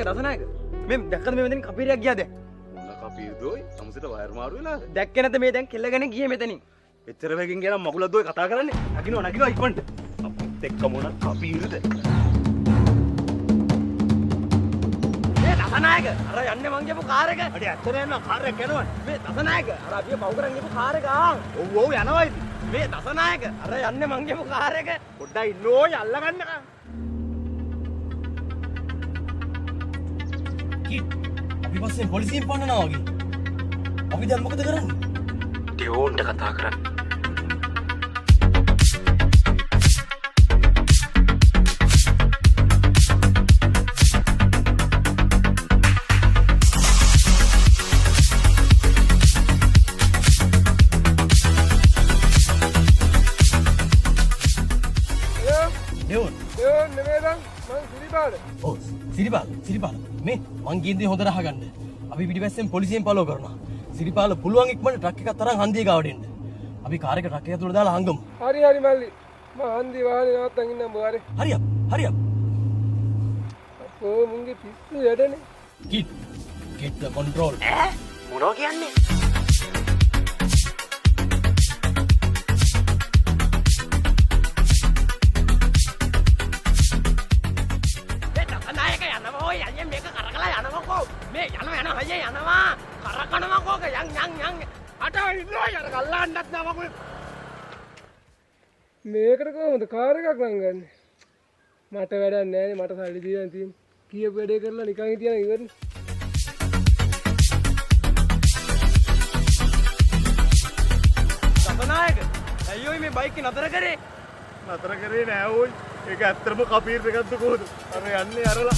දසනායක මේ දැක්කද මේ මෙතනින් කපීරයක් ගියාද? මොන කපීරදෝයි? සමුසෙට වයර් මාරු වෙලාද? දැක්කේ නැද්ද මේ දැන් කෙල්ලගෙන ගියේ මෙතනින්? එච්චර වෙකින් ගියා නම් මගුලක් දෝයි කතා කරන්නේ. නගිනවා ඉක්මනට. අපිත් එක්ක මොන කපීරද? මේ දසනායක අර යන්නේ මං කියපු කාර් එක. අඩේ ඇත්තට යනවා කාර් එක යනවා. මේ දසනායක අර අපි පව් කරන් ගිහපු කාර් එක ආ. ඔව් යනවා ඉතින්. මේ දසනායක අර යන්නේ මං කියපු කාර් එක. පොඩ්ඩක් ඉන්නෝයි අල්ලගන්නකම්. අපි පස්සේ පොලිසියෙන් පන්නනවා වගේ. අපි දැන් මොකද කරන්නේ? ඩියෝන්ට කතා කරන්න. ඩියෝන් නෙමෙයි මං සිරිපාල. ඔව් සිරිපාල. මේ මං කියන්නේ හොඳට අහගන්න. අපි පිටිපස්සෙන් පොලිසියෙන් පලෝ කරනවා. සිරිපාල පුළුවන් ඉක්මනට ට්‍රක් එකක් තරම් හන්දිය ගාවට එන්න. අපි කාර් එක ට්‍රක් එක ඇතුළට දාලා හංගමු. හරි මල්ලි. මං හන්දි වාහනේ නවත්තන් ඉන්නම් බාරේ. හරියප්. අපෝ මුන්ගේ පිස්සු යඩනේ. Get the control. මොනෝ කියන්නේ? මේක කරකලා යනකො මේ යන හයිය යනවා කරකනවා කෝක යන් අට ඉන්නවා යර කල්ලාන්නත් නමකු මේකට කොහොමද කාර් එකක් නම් ගන්න? මට වැඩක් නැහැ නේ මට සල්ලි දීලා තියෙන. කීයක වැඩේ කරලා නිකන් හිටියනම් ඉවරනේ. සතනායක අයියෝ මේ බයික් එක නතර කරේ. නතර කරේ නෑ ඕයි. ඒක ඇත්තටම කපීර් එකක්ද කොහොද? අර යන්නේ අරලා.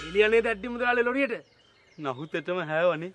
එළියනේ දැඩි මුදලාලේ ලොරියට. නහුත් එතම හැවනේ.